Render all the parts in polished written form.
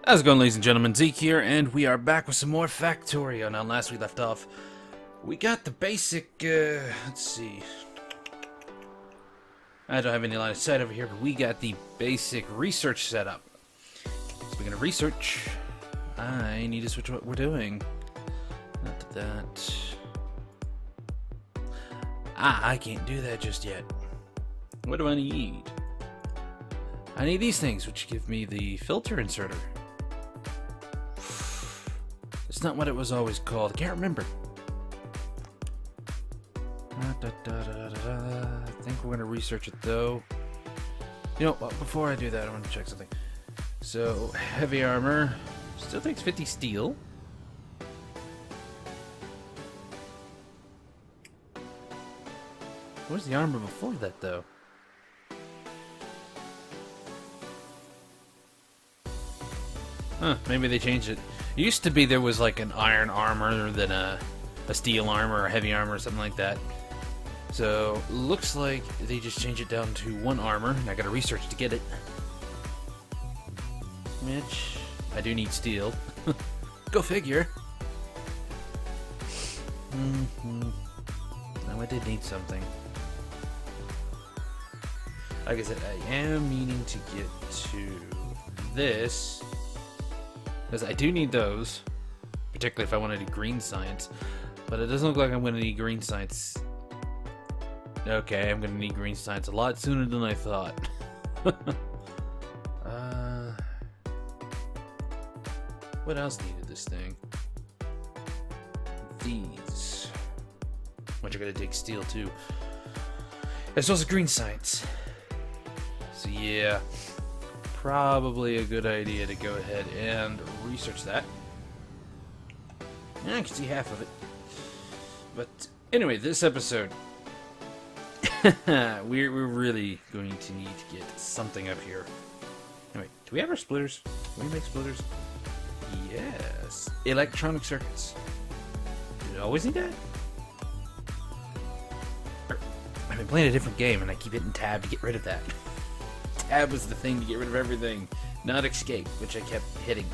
How's it going, ladies and gentlemen? Zeak here, and we are back with some more Factorio. Now, last we left off, we got the basic, let's see. I don't have any line of sight over here, but we got the basic research set up. Speaking of research, I need to switch what we're doing. Not to that. I can't do that just yet. What do I need? I need these things, which give me the filter inserter. It's not what it was always called. I can't remember. I think we're going to research it, though. You know, before I do that, I want to check something. So, heavy armor. Still takes 50 steel. Where's the armor before that, though? Huh, maybe they changed it. It used to be there was like an iron armor than a steel armor or heavy armor or something like that. So, looks like they just changed it down to one armor, and I gotta research to get it. Which, I do need steel. Go figure. No, I did need something. Like I said, I am meaning to get to this. Because I do need those, particularly if I want to do green science, but it doesn't look like I'm going to need green science. Okay, I'm going to need green science a lot sooner than I thought. What else needed this thing? These, which are going to take steel too, as well as green science. So yeah. Probably a good idea to go ahead and research that. Yeah, I can see half of it. But anyway, this episode, we're really going to need to get something up here. Anyway, do we have our splitters? Do we make splitters? Yes. Electronic circuits. Did it always need that? I've been playing a different game and I keep hitting tab to get rid of that. Tab was the thing to get rid of everything, not escape, which I kept hitting.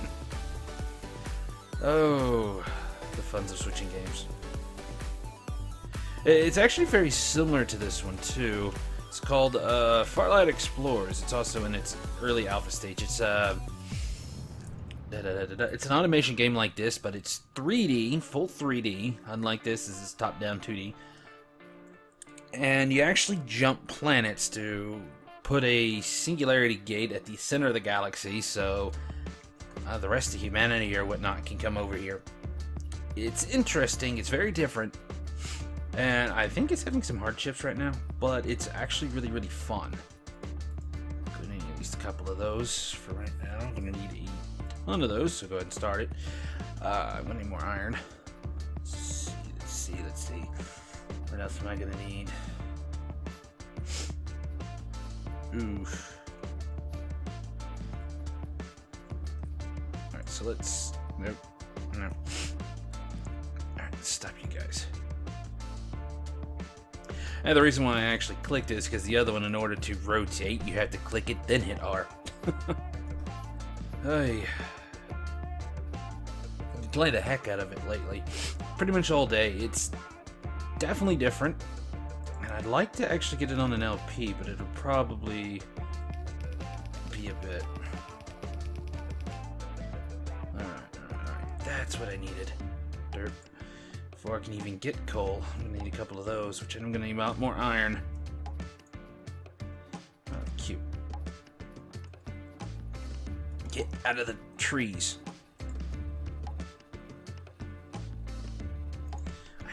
Oh, the funs of switching games. It's actually very similar to this one, too. It's called Farlight Explorers. It's also in its early alpha stage. It's it's an automation game like this, but it's 3D, full 3D. Unlike this is top-down 2D. And you actually jump planets to put a singularity gate at the center of the galaxy, so the rest of humanity or whatnot can come over here. It's interesting, it's very different, and I think it's having some hardships right now, but it's actually really, really fun. Gonna need at least a couple of those for right now. I'm gonna need to eat a ton of those, so go ahead and start it. I'm gonna need more iron. Let's see. What else am I gonna need? Oof. Alright, so let's... Nope. No. Alright, let's stop you guys. And the reason why I actually clicked it is because the other one, in order to rotate, you have to click it, then hit R. Hey. I've played the heck out of it lately. Pretty much all day. It's definitely different. I'd like to actually get it on an LP, but it'll probably be a bit. Alright. That's what I needed. Dirt. Before I can even get coal, I'm gonna need a couple of those, which I'm gonna need more iron. Oh, cute. Get out of the trees.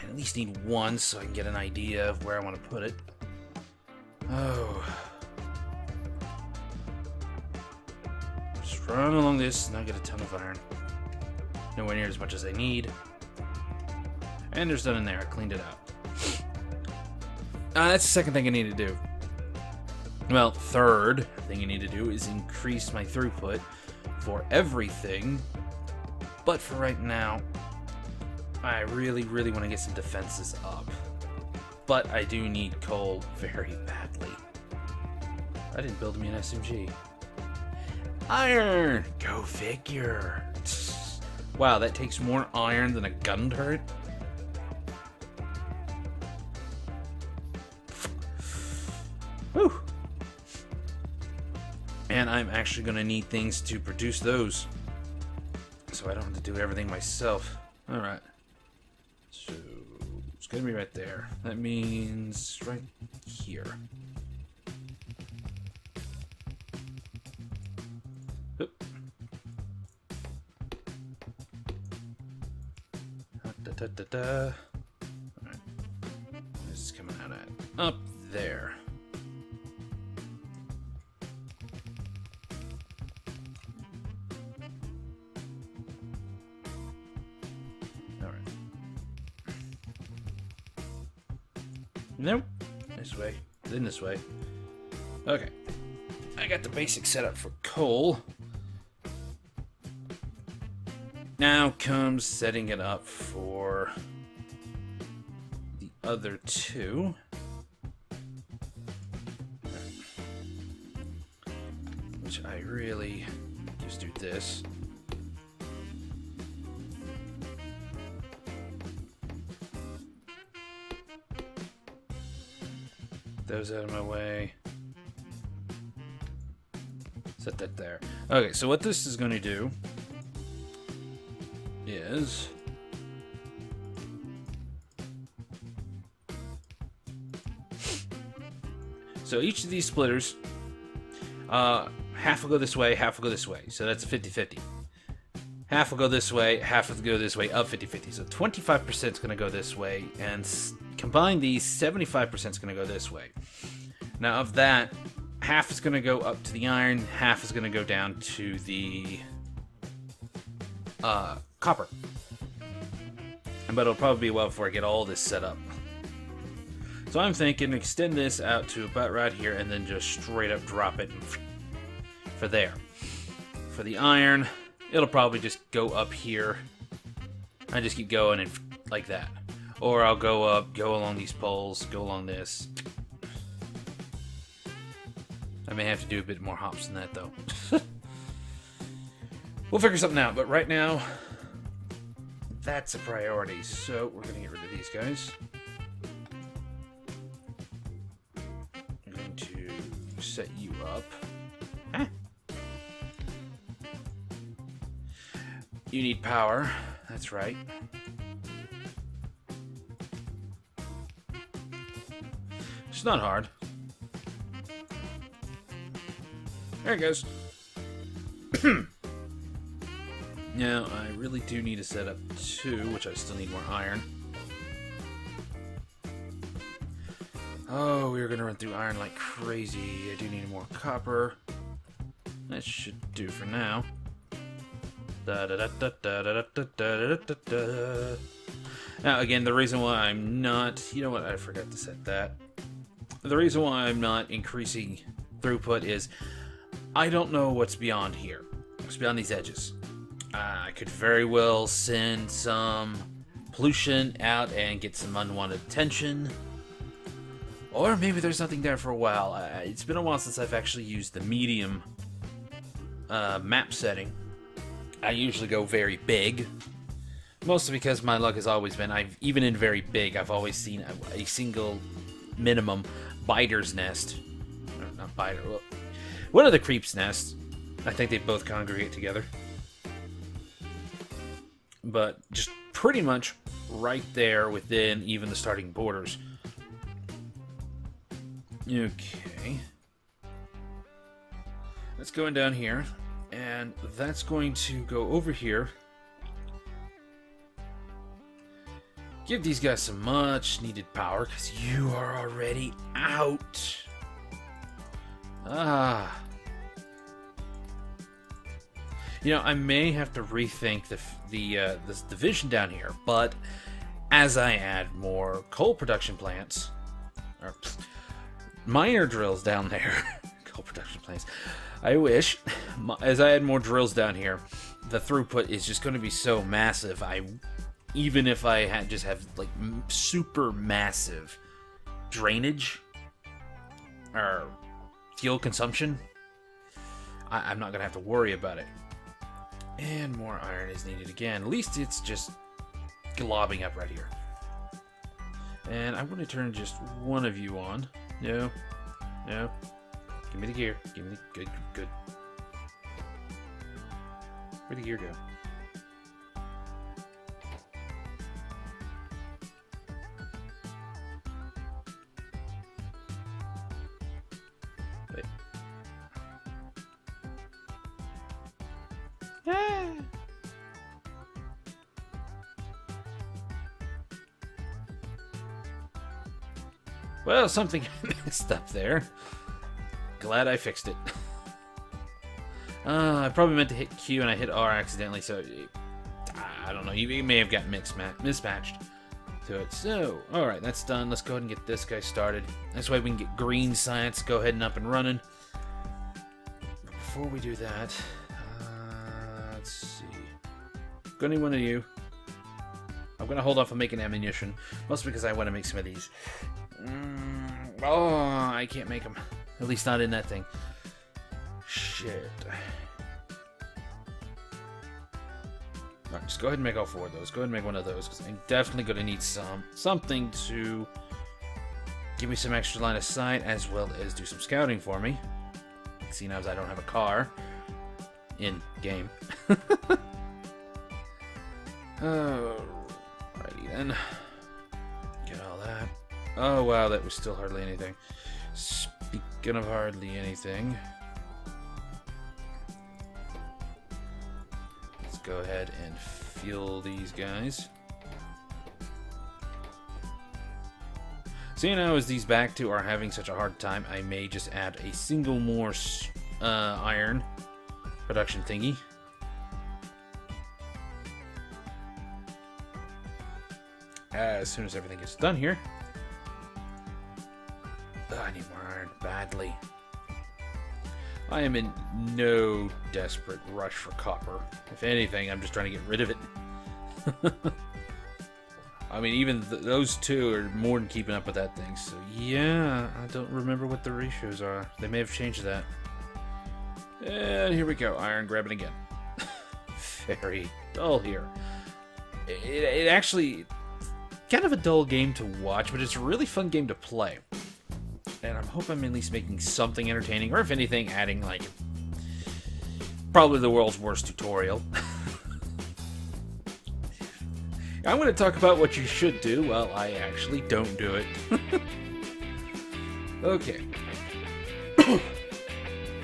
At least need one so I can get an idea of where I want to put it. Oh. Just run along this and I get a ton of iron. Nowhere near as much as I need. And there's none in there. I cleaned it out. That's the second thing I need to do. Well, third thing I need to do is increase my throughput for everything. But for right now, I really, really want to get some defenses up. But I do need coal very badly. I didn't build me an SMG. Iron! Go figure. Wow, that takes more iron than a gun turret? Whew. And I'm actually going to need things to produce those, so I don't have to do everything myself. Alright. So, it's going to be right there. That means right here. Oop. Alright. This is coming out at up there. Nope. This way. Then this way. Okay. I got the basic setup for coal. Now comes setting it up for the other two. Which I really just do this. Those out of my way. Set that there. Okay, so what this is going to do is so each of these splitters, half will go this way, half will go this way. So that's a 50-50. Half will go this way, half will go this way, up 50-50. So 25% is going to go this way, and combine these, 75% is going to go this way. Now of that, half is going to go up to the iron, half is going to go down to the copper. But it'll probably be a while before I get all this set up. So I'm thinking extend this out to about right here and then just straight up drop it for there. For the iron, it'll probably just go up here. I just keep going and like that. Or I'll go up, go along these poles, go along this. I may have to do a bit more hops than that, though. We'll figure something out, but right now, that's a priority. So we're going to get rid of these guys. I'm going to set you up. Huh? You need power. That's right. It's not hard. There it goes. Now, I really do need to set up two, which I still need more iron. Oh, we were going to run through iron like crazy. I do need more copper. That should do for now. Now, again, the reason why I'm not... You know what? I forgot to set that. The reason why I'm not increasing throughput is I don't know what's beyond here. What's beyond these edges. I could very well send some pollution out and get some unwanted attention. Or maybe there's nothing there for a while. It's been a while since I've actually used the medium map setting. I usually go very big. Mostly because my luck has always been, even in very big, I've always seen a single minimum biter's nest. Or not biter. Well, one of the creep's nests. I think they both congregate together. But just pretty much right there within even the starting borders. Okay. That's going down here. And that's going to go over here. Give these guys some much needed power, because you are already out. You know, I may have to rethink this division down here, but as I add more coal production plants, or miner drills down there, coal production plants, I wish, as I add more drills down here, the throughput is just going to be so massive. Even if I just have like super massive drainage or fuel consumption, I'm not gonna have to worry about it. And more iron is needed again. At least it's just globbing up right here. And I want to turn just one of you on. No. No. Give me the gear. Give me the... Good. Where'd the gear go? Wait. Ah! Well, something messed up there. Glad I fixed it. I probably meant to hit Q and I hit R accidentally, so I don't know. You may have gotten mismatched to it. So, alright, that's done. Let's go ahead and get this guy started. This way we can get green science go ahead and up and running. But before we do that, let's see. Got any one of you? I'm going to hold off on making ammunition, mostly because I want to make some of these. Oh, I can't make them. At least not in that thing. Shit. Alright, just go ahead and make all 4 of those. Go ahead and make one of those, because I'm definitely going to need something to give me some extra line of sight, as well as do some scouting for me. Seeing as I don't have a car in game. Alrighty then. Get all that. Oh wow, that was still hardly anything. Speaking of hardly anything, let's go ahead and fuel these guys. Seeing now as these back two are having such a hard time, I may just add a single more iron production thingy. As soon as everything gets done here. I need more iron badly. I am in no desperate rush for copper. If anything, I'm just trying to get rid of it. I mean, even those two are more than keeping up with that thing. So yeah, I don't remember what the ratios are. They may have changed that. And here we go. Iron grabbing again. Very dull here. It actually... kind of a dull game to watch, but it's a really fun game to play. And I hope I'm at least making something entertaining, or if anything, adding, like, probably the world's worst tutorial. I'm going to talk about what you should do. Well, I actually don't do it. Okay.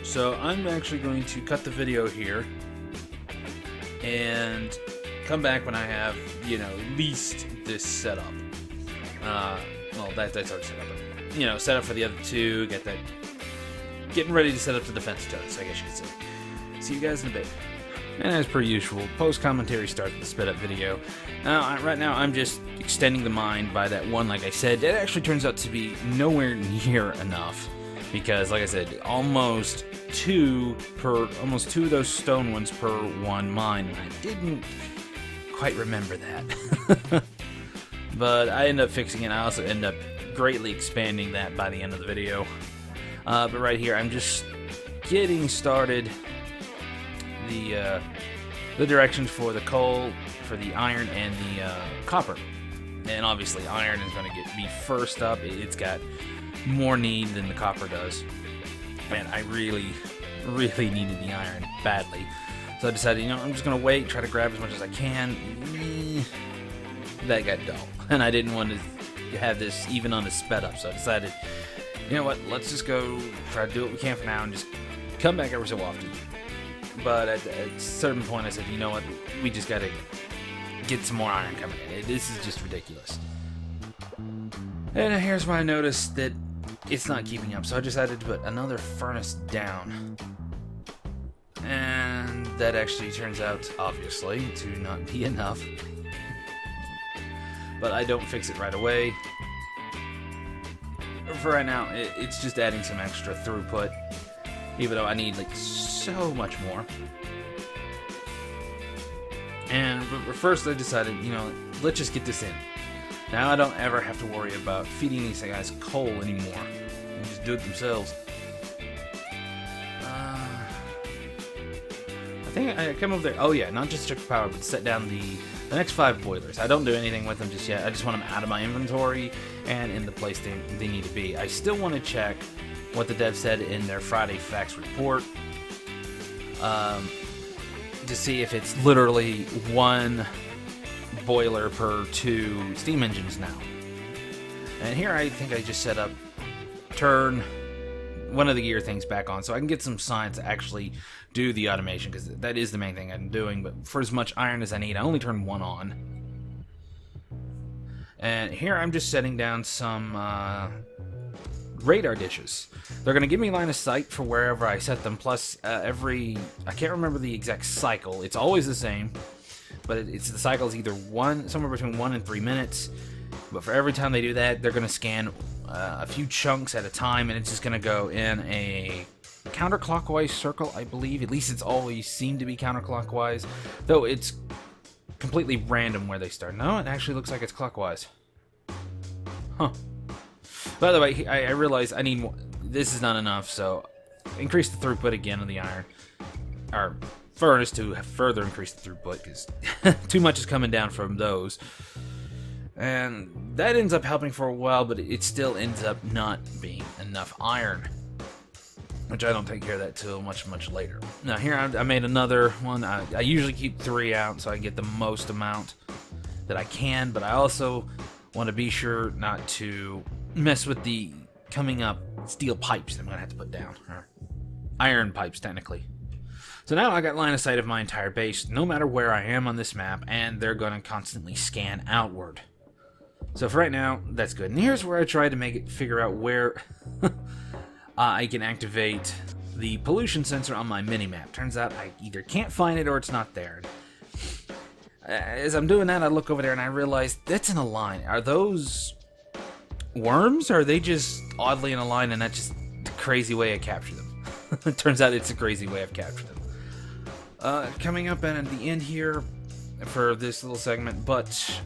So I'm actually going to cut the video here and come back when I have, you know, at least this set up. Well, that's already set up. But, you know, set up for the other two, get that, getting ready to set up the defense turrets, I guess you could say. See you guys in a bit. And as per usual, post-commentary starts the sped-up video. Now, right now, I'm just extending the mine by that one, like I said. It actually turns out to be nowhere near enough. Because, like I said, almost two of those stone ones per one mine. And I didn't quite remember that. But I end up fixing it. I also end up greatly expanding that by the end of the video. But right here, I'm just getting started. The directions for the coal, for the iron, and the copper. And obviously, iron is going to be first up. It's got more need than the copper does. Man, I really needed the iron badly. So I decided, you know, I'm just going to wait, try to grab as much as I can. That got dull. And I didn't want to have this even on a sped up. So I decided, you know what, let's just go try to do what we can for now and just come back every so often. But at a certain point, I said, you know what, we just got to get some more iron coming in. This is just ridiculous. And here's where I noticed that it's not keeping up. So I decided to put another furnace down. And that actually turns out, obviously, to not be enough. But I don't fix it right away. For right now, it's just adding some extra throughput. Even though I need, like, so much more. But first I decided, you know, let's just get this in. Now I don't ever have to worry about feeding these guys coal anymore. They just do it themselves. think I come over there. Oh yeah, not just check the power, but set down the next 5 boilers. I don't do anything with them just yet. I just want them out of my inventory and in the place they need to be. I still want to check what the dev said in their Friday facts report to see if it's literally 1 boiler per 2 steam engines now. And here I think I just set up turn one of the gear things back on so I can get some science to actually do the automation, because that is the main thing I'm doing. But for as much iron as I need, I only turn 1 on. And here I'm just setting down some radar dishes. They're going to give me line of sight for wherever I set them, plus I can't remember the exact cycle. It's always the same, but the cycle is either somewhere between 1 and 3 minutes. But for every time they do that, they're going to scan a few chunks at a time, and it's just going to go in a counterclockwise circle, I believe. At least it's always seemed to be counterclockwise, though it's completely random where they start. No, it actually looks like it's clockwise. Huh. By the way, I realize I need more. This is not enough, so increase the throughput again of the iron, or furnace, to further increase the throughput, because too much is coming down from those. And that ends up helping for a while, but it still ends up not being enough iron, which I don't take care of that till much later. Now here I made another one. I usually keep 3 out so I get the most amount that I can, but I also want to be sure not to mess with the coming up steel pipes that I'm going to have to put down, or iron pipes technically. So now I got line of sight of my entire base, no matter where I am on this map, and they're going to constantly scan outward. So for right now, that's good. And here's where I tried to figure out where I can activate the pollution sensor on my mini-map. Turns out I either can't find it or it's not there. As I'm doing that, I look over there and I realize that's in a line. Are those worms, or are they just oddly in a line, and that's just a crazy way I capture them? It turns out it's a crazy way I've captured them. Coming up at the end here for this little segment, but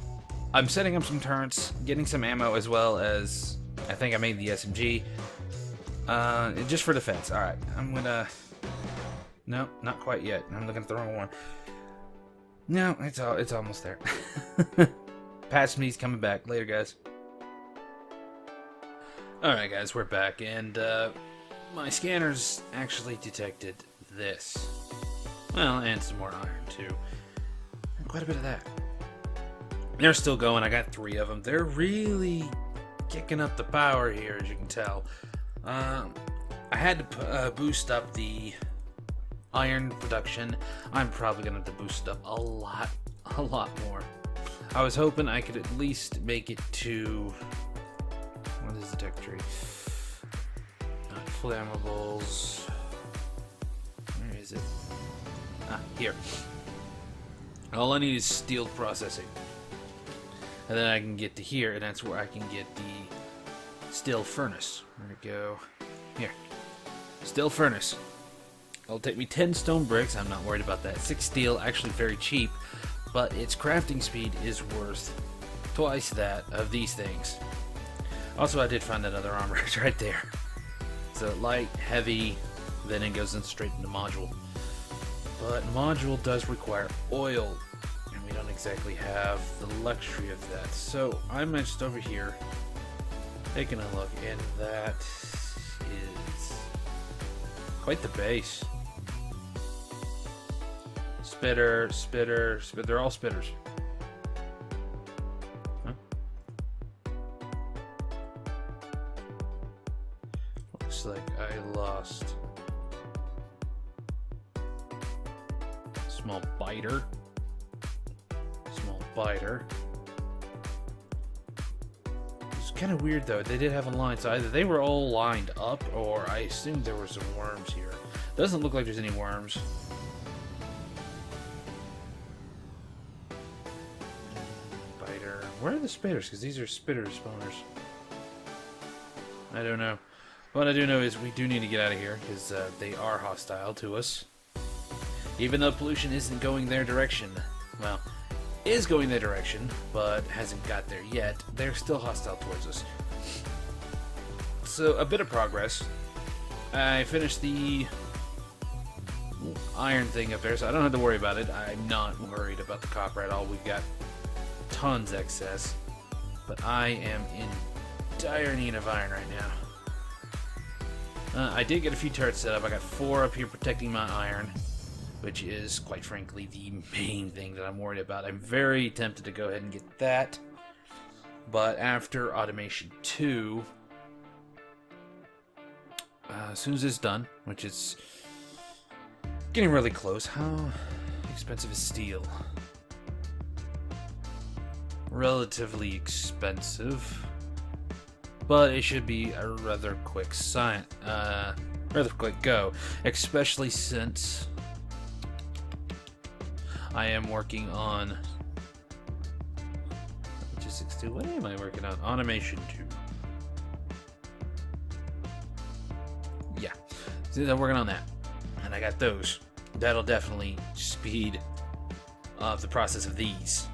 I'm setting up some turrets, getting some ammo, as well as I think I made the SMG, just for defense. Alright, I'm gonna... No, not quite yet. I'm looking at the wrong one. No, it's almost there. Patch me's coming back. Later, guys. Alright, guys, we're back, and my scanners actually detected this. Well, and some more iron, too. And quite a bit of that. They're still going. I got 3 of them. They're really kicking up the power here, as you can tell. I had to boost up the iron production. I'm probably going to have to boost it up a lot more. I was hoping I could at least make it to... What is the tech tree? Not flammables. Where is it? Ah, here. All I need is steel processing. And then I can get to here, and that's where I can get the steel furnace. Where'd it go? Here. Steel furnace. It'll take me 10 stone bricks. I'm not worried about that. 6 steel, actually very cheap, but its crafting speed is worth twice that of these things. Also, I did find that other armor. It's right there. So light, heavy, then it goes in straight into module. But module does require oil, and we don't exactly have the luxury of that. So I'm just over here taking a look, and that is quite the base. Spitter, they're all spitters. Huh? Looks like I lost small biter. It's kind of weird though. They did have a line, so either they were all lined up, or I assumed there were some worms here. Doesn't look like there's any worms. Biter. Where are the spitters? Because these are spitter spawners. I don't know. What I do know is we do need to get out of here, because they are hostile to us. Even though pollution isn't going their direction. Well, is going their direction, but hasn't got there yet. They're still hostile towards us. So, a bit of progress. I finished the iron thing up there, so I don't have to worry about it. I'm not worried about the copper at all. We've got tons excess, but I am in dire need of iron right now. I did get a few turrets set up. I got 4 up here protecting my iron, which is, quite frankly, the main thing that I'm worried about. I'm very tempted to go ahead and get that, but after Automation 2, as soon as it's done, which is getting really close. How expensive is steel? Relatively expensive, but it should be a rather quick go, especially since I am working on logistics 2. What am I working on? Automation 2. Yeah, so I'm working on that, and I got those. That'll definitely speed up the process of these.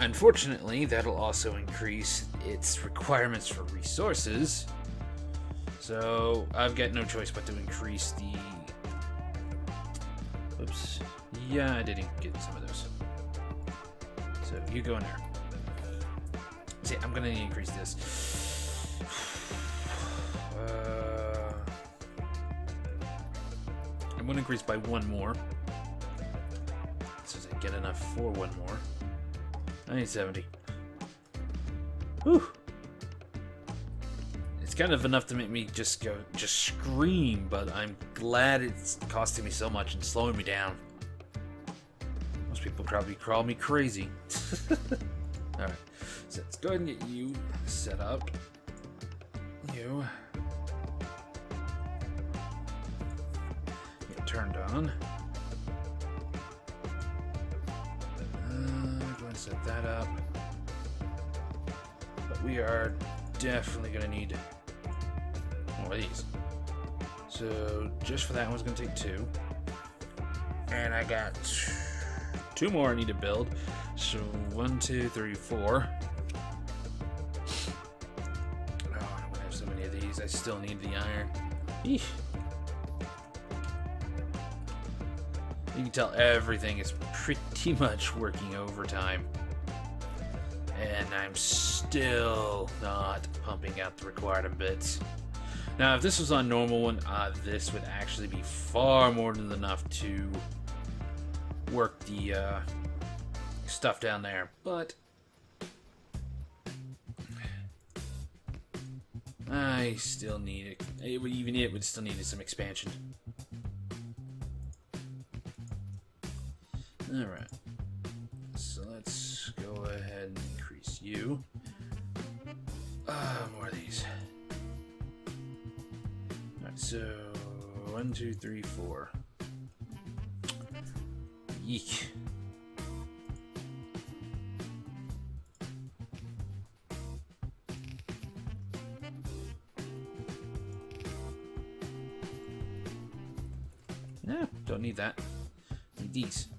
Unfortunately, that'll also increase its requirements for resources, so I've got no choice but to increase the... Oops. Yeah, I did get some of those. So you go in there. See, I'm gonna need to increase this. I'm gonna increase by 1 more. So I get enough for 1 more. I need 70. Whew. It's kind of enough to make me just scream, but I'm glad it's costing me so much and slowing me down. Most people probably call me crazy. Alright, so let's go ahead and get you set up. You. Get turned on. Go and set that up. But we are definitely going to need more of these. So just for that one's going to take 2. And I got 2 more I need to build. So 1, 2, 3, 4. Oh, I'm going to have so many of these. I still need the iron. Eesh. You can tell everything is pretty much working overtime. And I'm still not pumping out the required bits. Now, if this was on normal one, this would actually be far more than enough to work the stuff down there. But I still need it. Even it would still need some expansion. Alright, so let's go ahead and increase you. More of these. Alright, so 1, 2, 3, 4. Yeek. No, don't need that. Need these.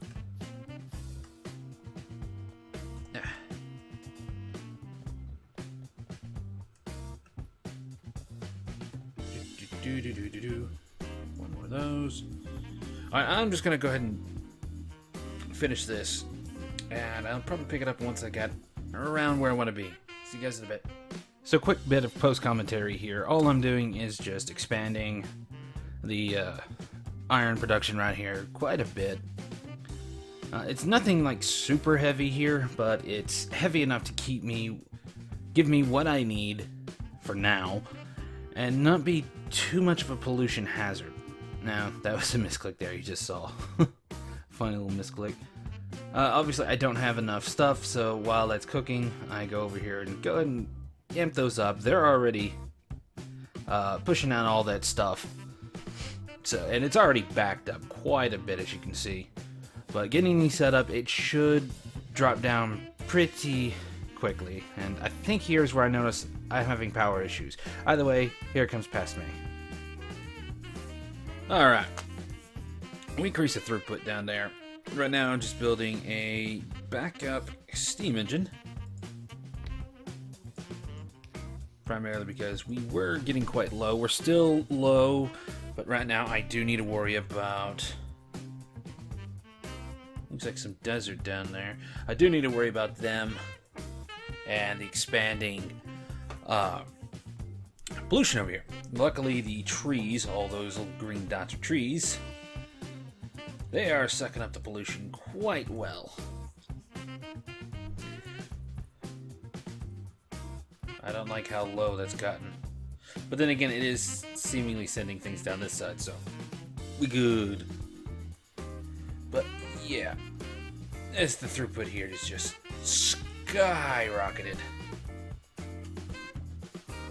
One more of those. Alright, I'm just gonna go ahead and finish this, and I'll probably pick it up once I get around where I want to be. See you guys in a bit. So, quick bit of post commentary here. All I'm doing is just expanding the iron production right here quite a bit. It's nothing like super heavy here, but it's heavy enough to give me what I need for now, and not be too much of a pollution hazard. Now, that was a misclick there, you just saw. Funny little misclick. Obviously, I don't have enough stuff, so while that's cooking, I go over here and go ahead and amp those up. They're already pushing out all that stuff. So, and it's already backed up quite a bit, as you can see. But getting these set up, it should drop down pretty quickly. And I think here's where I notice I'm having power issues. Either way, here comes past me. Alright. We increase the throughput down there. Right now I'm just building a backup steam engine. Primarily because we were getting quite low. We're still low, but right now I do need to worry about Seems like some desert down there. I do need to worry about them and the expanding pollution over here. Luckily, the trees, all those little green dots are trees, they are sucking up the pollution quite well. I don't like how low that's gotten. But then again, it is seemingly sending things down this side, so we good. But yeah, as the throughput here is just skyrocketed.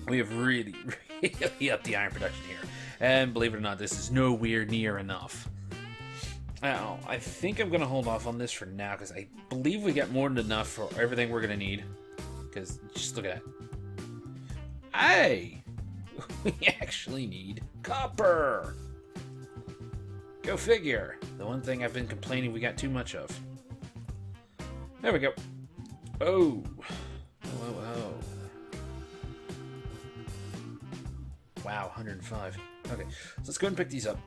We have really upped the iron production here. And believe it or not, this is nowhere near enough. Now, I think I'm going to hold off on this for now, because I believe we got more than enough for everything we're going to need. Because, just look at that. Hey! We actually need copper! Go figure. The one thing I've been complaining we got too much of. There we go. Oh. Oh. Wow, 105. Okay, so let's go ahead and pick these up.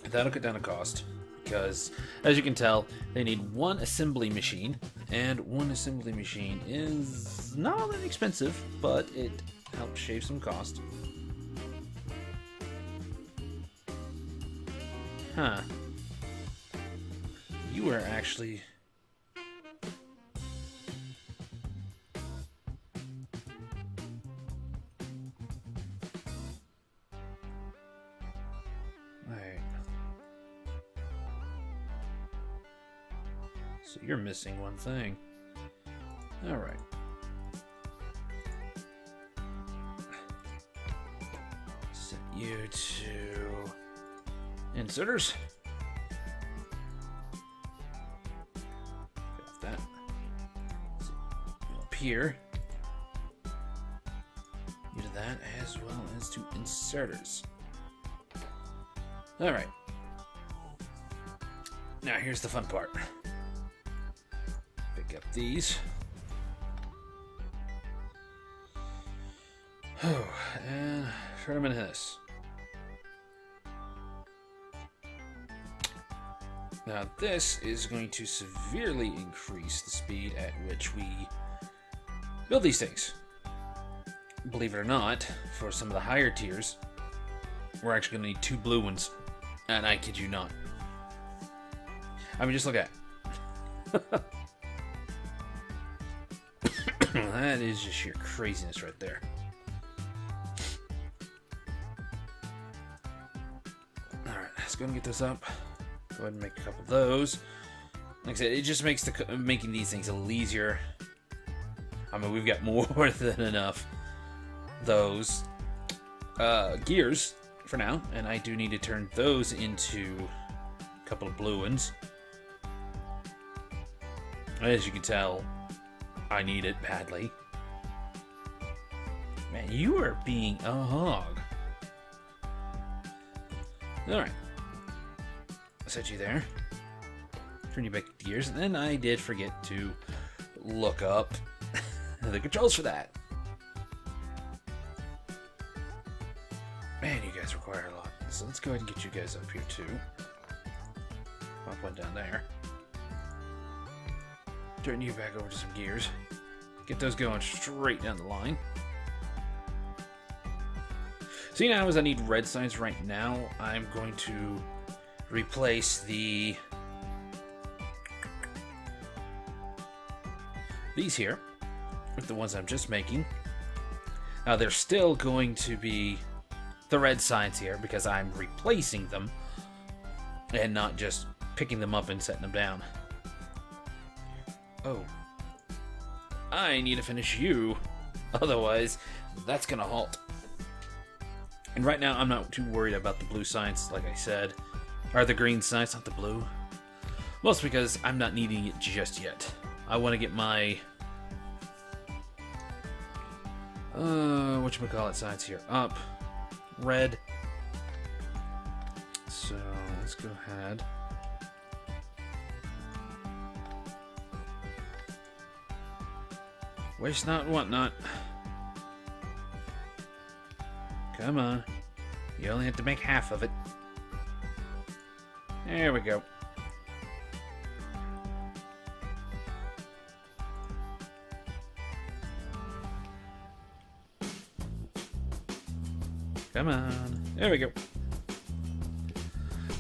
That'll cut down the cost, because, as you can tell, they need one assembly machine, and one assembly machine is not all that expensive, but it helps shave some cost. Huh. You are actually... Alright. So you're missing one thing. Alright. Set you to... inserters. Got that. So, up here. You do that as well as to inserters. Alright. Now here's the fun part. Pick up these. Oh, and turn them into this. Now this is going to severely increase the speed at which we build these things. Believe it or not, for some of the higher tiers, we're actually going to need 2 blue ones. And I kid you not. I mean, just look at it. That is just sheer craziness right there. Alright, let's go and get this up. Go ahead and make a couple of those. Like I said, it just makes making these things a little easier. I mean, we've got more than enough those gears for now, and I do need to turn those into a couple of blue ones. As you can tell, I need it badly. Man, you are being a hog. Alright. Set you there. Turn you back to gears, and then I did forget to look up the controls for that. Man, you guys require a lot. So let's go ahead and get you guys up here too. Pop one down there. Turn you back over to some gears. Get those going straight down the line. See, now as I need red signs right now, I'm going to replace these here with the ones I'm just making. Now they're still going to be the red signs here because I'm replacing them and not just picking them up and setting them down. Oh, I need to finish you, otherwise that's gonna halt. And right now I'm not too worried about the blue signs, like I said. Or the green signs, not the blue. Mostly because I'm not needing it just yet. I want to get my whatchamacallit signs here up. Red. So let's go ahead. Waste not, want not. Come on. You only have to make half of it. There we go. Come on. There we go.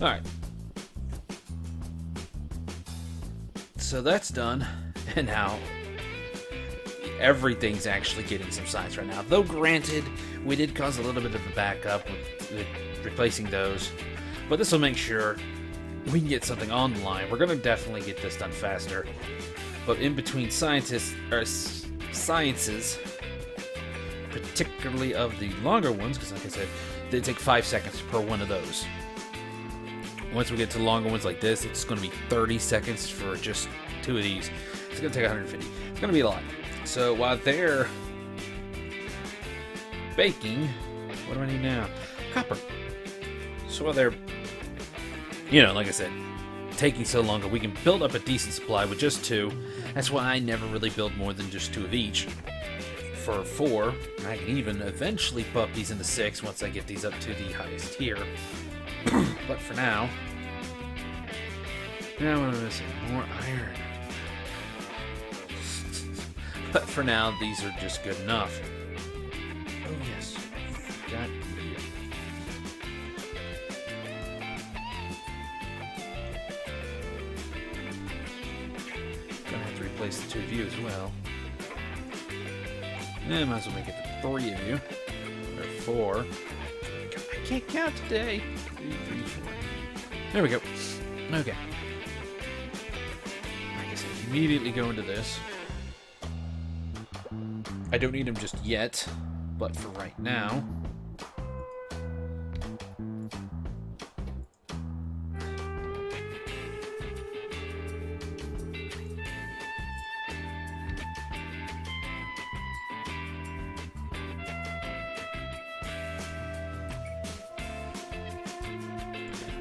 Alright. So that's done. And now everything's actually getting some signs right now. Though granted, we did cause a little bit of a backup with replacing those. But this will make sure we can get something online. We're going to definitely get this done faster. But in between sciences, particularly of the longer ones, because like I said, they take 5 seconds per one of those. Once we get to longer ones like this, it's going to be 30 seconds for just 2 of these. It's going to take 150. It's going to be a lot. So while they're baking, what do I need now? Copper. So while they're, like I said, taking so long, we can build up a decent supply with just 2. That's why I never really build more than just 2 of each. For 4, I can even eventually bump these into 6 once I get these up to the highest tier. But for now, what am I missing? More iron. But for now, these are just good enough. Oh yes, got you. Gonna have to replace the 2 of you as well. Yeah, might as well make it the 3 of you. Or 4. I can't count today. 2, 3, 4. There we go. Okay. I guess I immediately go into this. I don't need them just yet, but for right now.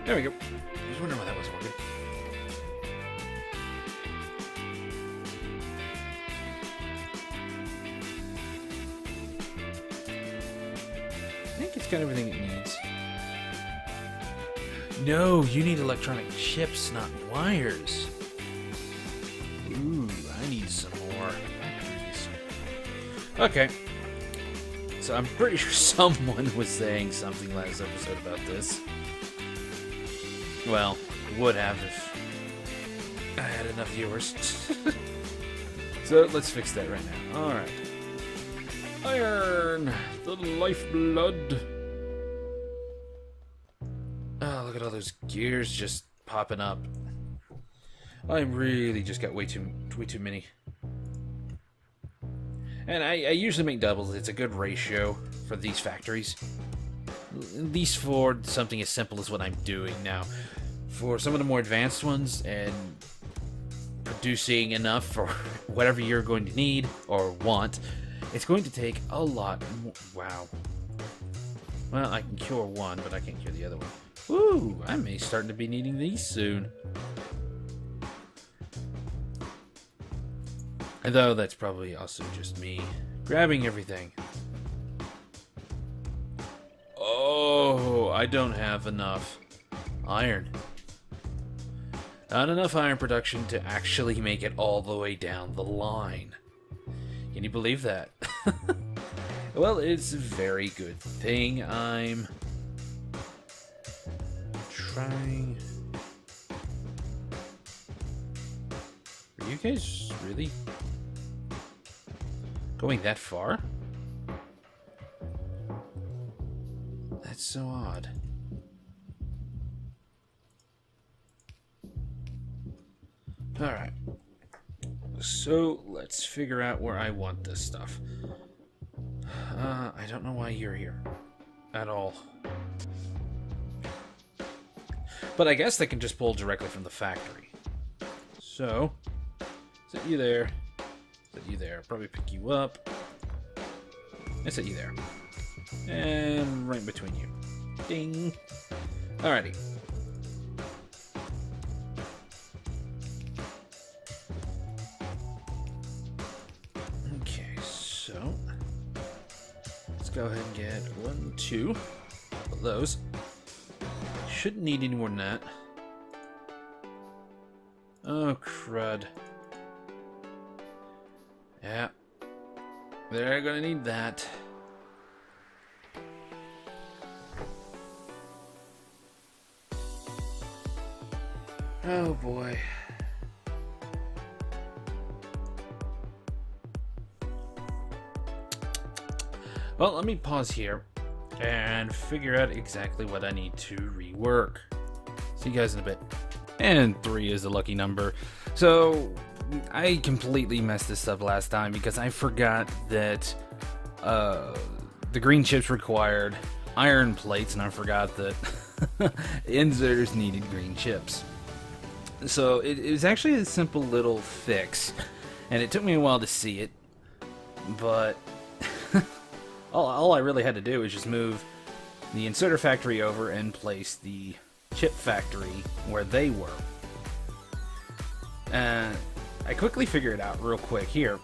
There we go. I was wondering why that wasn't working. I think it's got everything it needs. No, you need electronic chips, not wires. Ooh, I need some more batteries. Okay. So I'm pretty sure someone was saying something last episode about this. Well, would have if I had enough viewers. So let's fix that right now. Alright. Iron! The lifeblood! Oh, look at all those gears just popping up. I really just got way too many. And I usually make doubles. It's a good ratio for these factories. At least for something as simple as what I'm doing now. For some of the more advanced ones and producing enough for whatever you're going to need or want, it's going to take a lot more. Wow. Well, I can cure one, but I can't cure the other one. Woo! I may start to be needing these soon. Although that's probably also just me grabbing everything. Oh, I don't have enough iron. Not enough iron production to actually make it all the way down the line. Can you believe that? Well, it's a very good thing I'm trying. Are you guys really going that far? That's so odd. Alright. So, let's figure out where I want this stuff. I don't know why you're here. At all. But I guess they can just pull directly from the factory. So, set you there. Set you there. Probably pick you up. And set you there. And right between you. Ding. Alrighty. Okay, so let's go ahead and get 1, 2 of those. Shouldn't need any more than that. Oh, crud. Yeah. They're gonna need that. Oh boy. Well, let me pause here and figure out exactly what I need to rework. See you guys in a bit. And 3 is the lucky number. So, I completely messed this up last time because I forgot that the green chips required iron plates, and I forgot that inserters needed green chips. So, it was actually a simple little fix, and it took me a while to see it, but all I really had to do was just move the inserter factory over and place the chip factory where they were. And I quickly figured out real quick here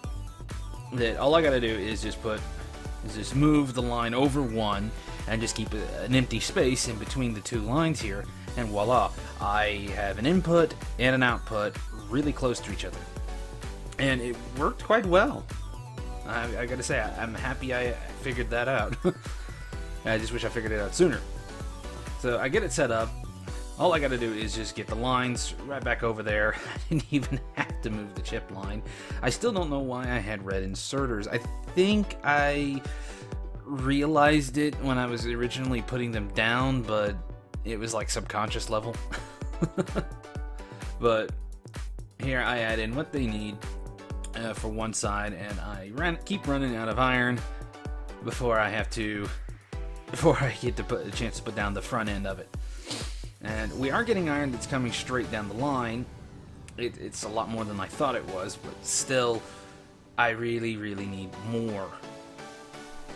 that all I gotta do is just move the line over one and just keep an empty space in between the two lines here, and voila, I have an input and an output really close to each other. And it worked quite well. I gotta say, I'm happy I figured that out. I just wish I figured it out sooner. So I get it set up. All I gotta do is just get the lines right back over there. I didn't even have to move the chip line. I still don't know why I had red inserters. I think I realized it when I was originally putting them down, but it was like subconscious level. But here I add in what they need for one side, and I keep running out of iron before I get to put a chance to put down the front end of it. And we are getting iron that's coming straight down the line. It's a lot more than I thought it was, but still, I really need more.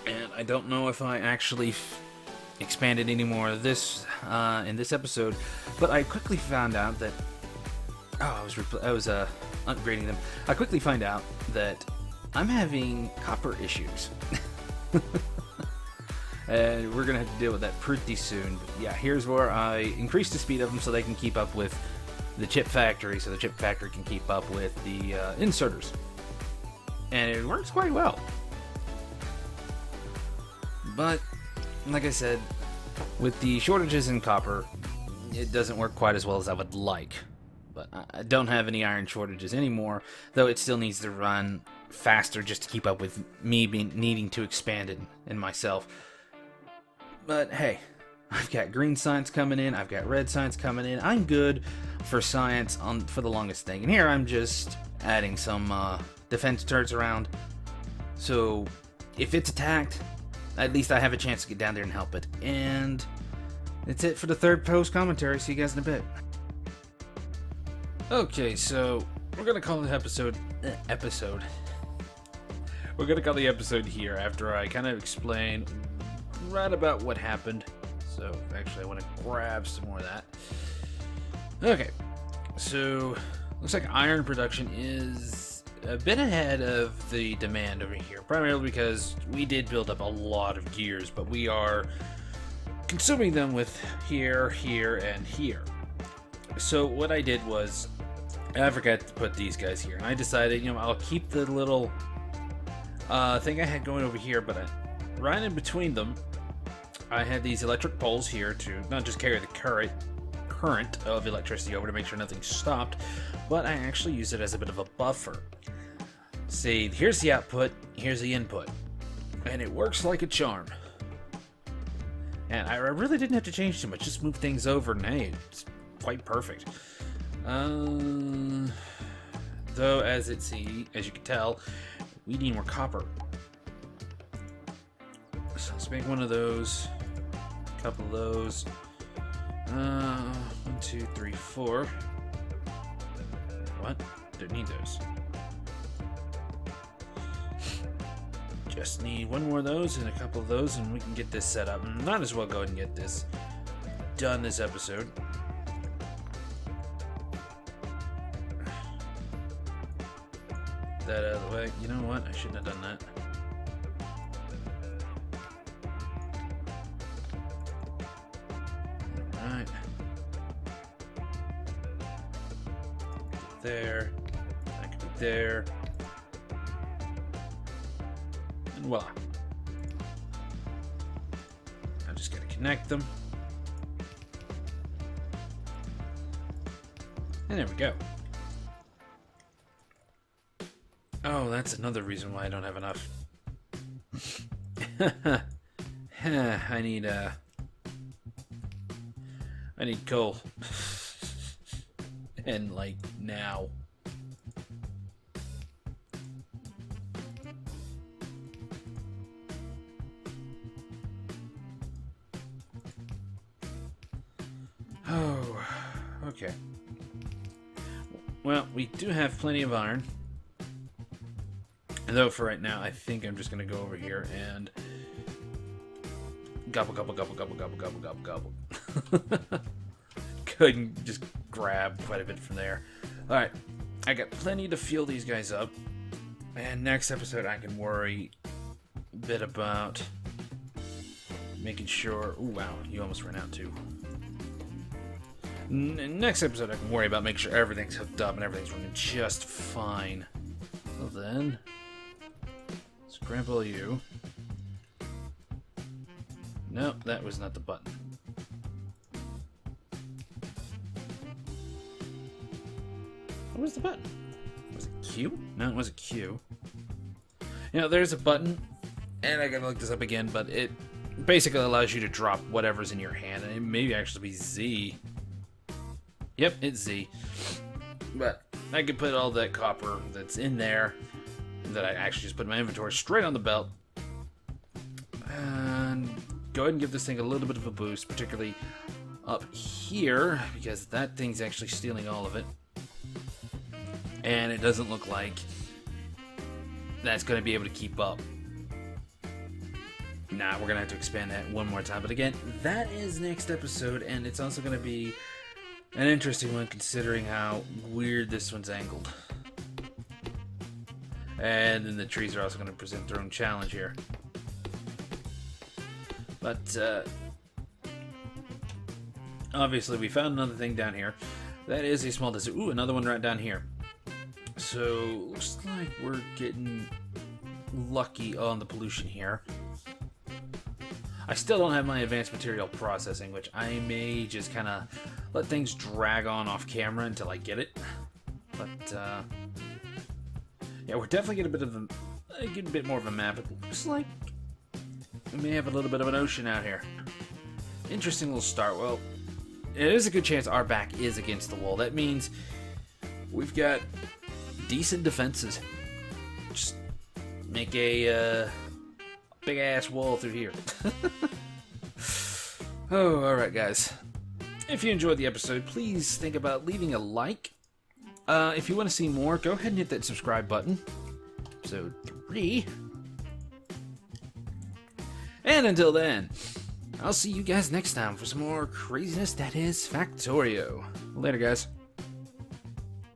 And I don't know if I actually expanded any more of this in this episode, but I quickly found out that I was upgrading them. I quickly find out that I'm having copper issues. And we're gonna have to deal with that pretty soon. But yeah, here's where I increase the speed of them so they can keep up with the chip factory, so the chip factory can keep up with the inserters. And it works quite well. But, like I said, with the shortages in copper, it doesn't work quite as well as I would like. But I don't have any iron shortages anymore, though it still needs to run faster just to keep up with me needing to expand it in myself. But hey, I've got green science coming in, I've got red science coming in. I'm good for science for the longest thing. And here I'm just adding some defense turrets around. So if it's attacked, at least I have a chance to get down there and help it. And that's it for the third post commentary. See you guys in a bit. Okay, so we're gonna call the episode. We're gonna call the episode here after I kind of explain right about what happened. So actually, I want to grab some more of that. Okay, so looks like iron production is a bit ahead of the demand over here, primarily because we did build up a lot of gears, but we are consuming them with here, and here. So what I did was, I forgot to put these guys here, and I decided, I'll keep the little thing I had going over here, but right in between them, I had these electric poles here to not just carry the current of electricity over to make sure nothing stopped, but I actually use it as a bit of a buffer. See, here's the output, here's the input, and it works like a charm. And I really didn't have to change too much, just move things over, and hey, it's quite perfect. Though, as you can tell, we need more copper. So let's make one of those, a couple of those. 1, 2, 3, 4. What? Don't need those. Just need one more of those and a couple of those, and we can get this set up. Might as well go ahead and get this done this episode. That out of the way. You know what? I shouldn't have done that. Alright. There. That could be there. And voila. I just gotta connect them. And there we go. Oh, that's another reason why I don't have enough. I need coal. And, like, now. Oh, okay. Well, we do have plenty of iron. Though for right now, I think I'm just going to go over here and gobble, gobble, gobble, gobble, gobble, gobble, gobble, gobble. Couldn't just grab quite a bit from there. Alright, I got plenty to fuel these guys up. And next episode, I can worry a bit about making sure... Ooh, wow, you almost ran out too. Next episode, I can worry about making sure everything's hooked up and everything's running just fine. Well then, scramble you. Nope, that was not the button. What was the button? Was it Q? No, it wasn't Q. You know, there's a button, and I gotta look this up again, but it basically allows you to drop whatever's in your hand, and it may actually be Z. Yep, it's Z. But I could put all that copper that's in there, that I actually just put in my inventory, straight on the belt. And go ahead and give this thing a little bit of a boost, particularly up here, because that thing's actually stealing all of it. And it doesn't look like that's going to be able to keep up. Nah, we're going to have to expand that one more time. But again, that is next episode, and it's also going to be an interesting one considering how weird this one's angled. And then the trees are also going to present their own challenge here. But obviously we found another thing down here. That is a small desert. Ooh, another one right down here. So looks like we're getting lucky on the pollution here. I still don't have my advanced material processing, which I may just kind of let things drag on off camera until I get it. But yeah, we're definitely getting a bit more of a map. It looks like we may have a little bit of an ocean out here. Interesting little start. Well, it is a good chance our back is against the wall. That means we've got decent defenses. Just make a big ass wall through here. Oh, alright guys. If you enjoyed the episode, please think about leaving a like. If you want to see more, go ahead and hit that subscribe button. Episode 3. And until then, I'll see you guys next time for some more craziness that is Factorio. Later, guys.